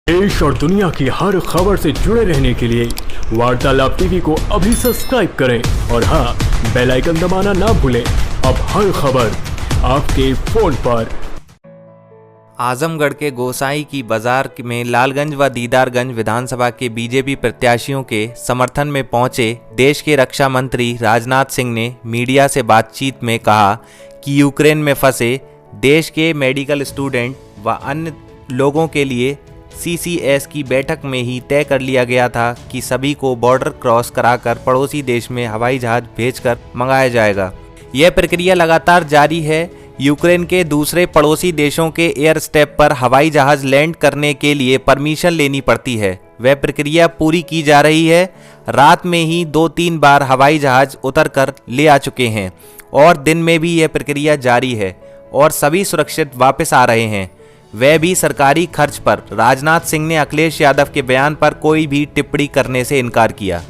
देश और दुनिया की हर खबर से जुड़े रहने के लिए वार्तालाप टीवी को अभी सब्सक्राइब करें और हाँ, बेल आइकन दबाना ना भूलें। अब हर खबर आपके फोन पर। आजमगढ़ के गोसाई की बाजार में लालगंज व दीदारगंज विधानसभा के बीजेपी प्रत्याशियों के समर्थन में पहुंचे देश के रक्षा मंत्री राजनाथ सिंह ने मीडिया से बातचीत में कहा कि यूक्रेन में फंसे देश के मेडिकल स्टूडेंट व अन्य लोगों के लिए CCS की बैठक में ही तय कर लिया गया था कि सभी को बॉर्डर क्रॉस कराकर पड़ोसी देश में हवाई जहाज भेजकर मंगाया जाएगा। यह प्रक्रिया लगातार जारी है। यूक्रेन के दूसरे पड़ोसी देशों के एयर स्ट्रिप पर हवाई जहाज लैंड करने के लिए परमिशन लेनी पड़ती है। वह प्रक्रिया पूरी की जा रही है। रात में ही 2-3 बार हवाई जहाज उतर कर ले आ चुके हैं और दिन में भी यह प्रक्रिया जारी है और सभी सुरक्षित वापस आ रहे हैं, वह भी सरकारी खर्च पर। राजनाथ सिंह ने अखिलेश यादव के बयान पर कोई भी टिप्पणी करने से इनकार किया।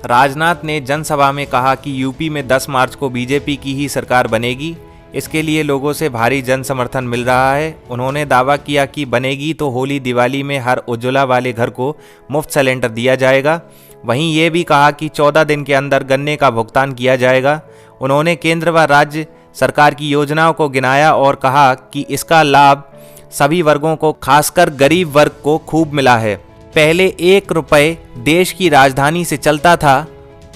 राजनाथ ने जनसभा में कहा कि यूपी में 10 मार्च को बीजेपी की ही सरकार बनेगी। इसके लिए लोगों से भारी जन समर्थन मिल रहा है। उन्होंने दावा किया कि बनेगी तो होली दिवाली में हर उज्ज्वला वाले घर को मुफ्त सिलेंडर दिया जाएगा। वहीं ये भी कहा कि 14 दिन के अंदर गन्ने का भुगतान किया जाएगा। उन्होंने केंद्र व राज्य सरकार की योजनाओं को गिनाया और कहा कि इसका लाभ सभी वर्गों को, खासकर गरीब वर्ग को खूब मिला है। पहले 1 रुपये देश की राजधानी से चलता था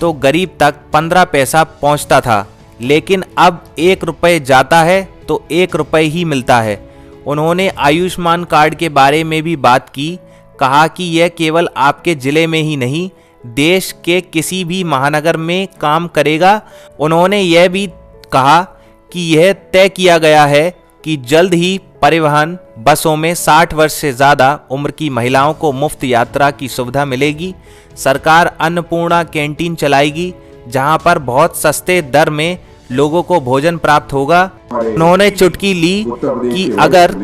तो गरीब तक 15 पैसा पहुंचता था, लेकिन अब 1 रुपये जाता है तो 1 रुपये ही मिलता है। उन्होंने आयुष्मान कार्ड के बारे में भी बात की, कहा कि यह केवल आपके ज़िले में ही नहीं, देश के किसी भी महानगर में काम करेगा। उन्होंने यह भी कहा कि यह तय किया गया है कि जल्द ही परिवहन बसों में 60 वर्ष से ज़्यादा उम्र की महिलाओं को मुफ्त यात्रा की सुविधा मिलेगी। सरकार अन्नपूर्णा कैंटीन चलाएगी, जहां पर बहुत सस्ते दर में लोगों को भोजन प्राप्त होगा। उन्होंने चुटकी ली कि अगर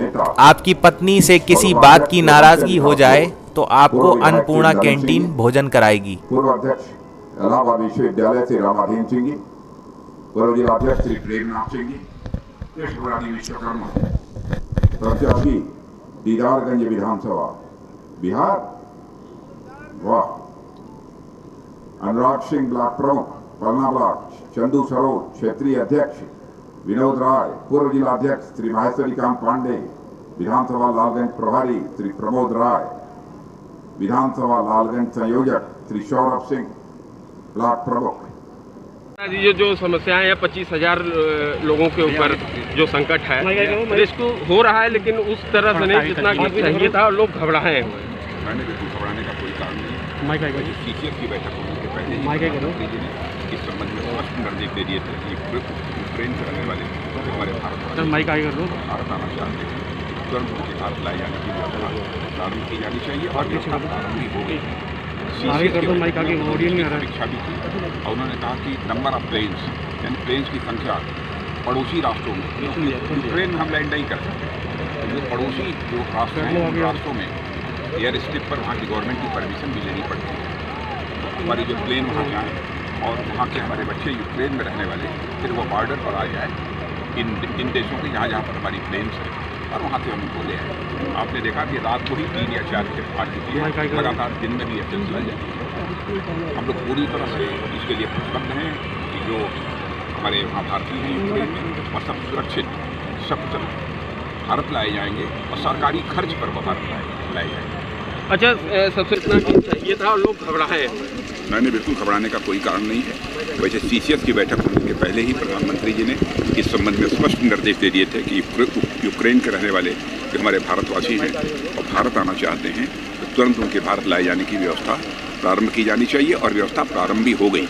आपकी पत्नी से किसी बात की नाराजगी हो जाए तो आपको अन्नपूर्णा कैंटीन भोजन कराएगी। प्रत्याशी दीदारगंज विधानसभा बिहार, वाह। अनुराग सिंह ब्लॉक प्रमुख पलना ब्लॉक, चंदू सरोज क्षेत्रीय अध्यक्ष, विनोद राय पूर्व जिलाध्यक्ष, श्री महेश्वरी कांत पांडे विधानसभा लालगंज प्रभारी, श्री प्रमोद राय विधानसभा लालगंज संयोजक, श्री सौरभ सिंह ब्लॉक प्रमुख। ये जो समस्याएं हैं 25,000 लोगों के ऊपर जो संकट है, रेस्क्यू हो रहा है, लेकिन उस तरह से नहीं जितना कि चाहिए था और लोग घबराए हुए हैं। मैंने बिल्कुल घबराने का कोई कारण नहीं। CCS की बैठक होने के पहले इस संबंध में स्पष्ट निर्देश दे दिए थे कि यूक्रेन से रहने वाले हमारे भारत आना चाहते हैं, तुरंत उनके भारत लाए जाने की व्यवस्था प्रारंभ की जानी चाहिए और व्यवस्था प्रारंभ भी हो गई। समीक्षा भी की और उन्होंने कहा कि नंबर ऑफ प्लेन्स, यानी प्लेन्स की संख्या पड़ोसी राष्ट्रों में, यूक्रेन में हम लैंड नहीं कर सकते, जो पड़ोसी जो राष्ट्र हैं उन राष्ट्रों में एयर स्ट्रिप पर वहाँ की गवर्नमेंट की परमिशन भी लेनी पड़ती है। तो हमारी जो प्लेन वहाँ जाएँ और वहाँ के हमारे बच्चे यूक्रेन में रहने वाले फिर वो बॉर्डर पर आ जाए इन देशों के जहाँ पर हमारी प्लेन्स हैं और वहाँ से हम उनको ले आए। आपने देखा कि रात को ही 3 या 4 ट्रिप आ चुकी है, लगातार दिन में भी यह सिलसिला जारी है। हम लोग पूरी तरह से इसके लिए प्रतिबद्ध हैं कि जो हमारे वहाँ भारतीय हैं यूक्रेन में वह सब सुरक्षित सकुशल भारत लाए जाएंगे और सरकारी खर्च पर वो भारत लाए जाएंगे। अच्छा, सबसे इतना चाहिए था और लोग घबराए। मैंने बिल्कुल घबराने का कोई कारण नहीं है। वैसे CCS की बैठक होने के पहले ही प्रधानमंत्री जी ने इस संबंध में स्पष्ट निर्देश दे दिए थे कि यूक्रेन के रहने वाले जो हमारे भारतवासी हैं और भारत आना चाहते हैं तो तुरंत उनके भारत लाए जाने की व्यवस्था प्रारंभ की जानी चाहिए और व्यवस्था प्रारंभ भी हो गई।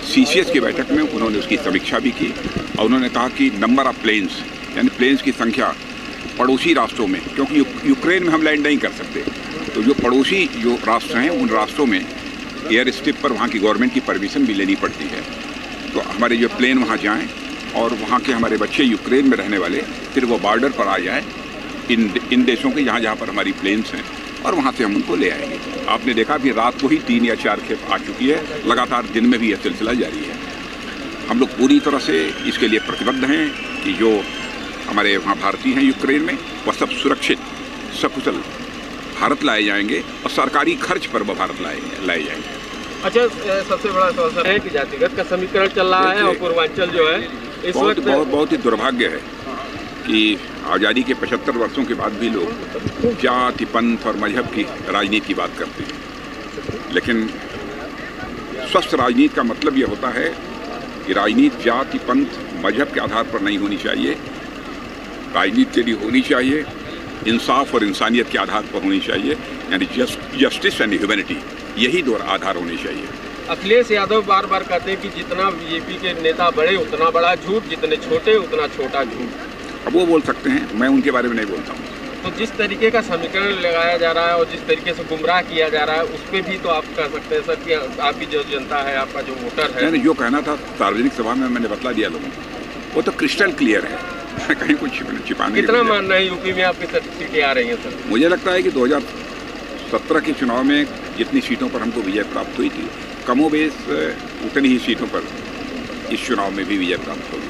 CCS की बैठक में उन्होंने उसकी समीक्षा भी की और उन्होंने कहा कि नंबर ऑफ प्लेन्स, यानी प्लेन्स की संख्या पड़ोसी राष्ट्रों में, क्योंकि यूक्रेन में हम लैंड नहीं कर सकते, तो जो पड़ोसी जो राष्ट्र हैं उन राष्ट्रों में एयर स्ट्रिप पर वहाँ की गवर्नमेंट की परमिशन भी लेनी पड़ती है। तो हमारे जो प्लेन वहाँ जाएं और वहाँ के हमारे बच्चे यूक्रेन में रहने वाले फिर वो बॉर्डर पर आ जाए इन देशों के जहाँ पर हमारी प्लेन्स हैं और वहाँ से हम उनको ले आएंगे। आपने देखा कि रात को ही 3 या 4 खेप आ चुकी है, लगातार दिन में भी यह सिलसिला जारी है। हम लोग पूरी तरह से इसके लिए प्रतिबद्ध हैं कि जो हमारे वहाँ भारतीय हैं यूक्रेन में वह सब सुरक्षित सकुशल भारत लाए जाएंगे और सरकारी खर्च पर वो भारत लाए जाएंगे। अच्छा, सबसे बड़ा सवाल है कि जातिगत का समीकरण चल रहा है और पूर्वांचल जो है इस वक्त बहुत ही दुर्भाग्य है कि आज़ादी के 75 वर्षों के बाद भी लोग जाति, पंथ और मजहब की राजनीति की बात करते हैं। लेकिन स्वस्थ राजनीति का मतलब ये होता है कि राजनीति जाति, पंथ, मजहब के आधार पर नहीं होनी चाहिए। राजनीति यदि होनी चाहिए इंसाफ और इंसानियत के आधार पर होनी चाहिए, यानी जस्टिस एंड ह्यूमैनिटी, यही दो आधार होने चाहिए। अखिलेश यादव बार बार कहते हैं कि जितना बीजेपी के नेता बड़े उतना बड़ा झूठ, जितने छोटे उतना छोटा झूठ। अब वो बोल सकते हैं, मैं उनके बारे में नहीं बोलता हूँ। तो जिस तरीके का समीकरण लगाया जा रहा है और जिस तरीके से गुमराह किया जा रहा है उस पर भी तो आप कह सकते हैं सर कि आपकी जो जनता है, आपका जो वोटर है। मैंने जो कहना था सार्वजनिक सभा में मैंने बतला दिया लोगों को, वो तो क्रिस्टल क्लियर है, कहीं कुछ छिपाने। कितना मानना है यूपी में आपकी सीटें आ रही हैं सर? मुझे लगता है कि 2017 के चुनाव में जितनी सीटों पर हमको विजय प्राप्त हुई थी, कमोबेश उतनी ही सीटों पर इस चुनाव में भी विजय प्राप्त होगी।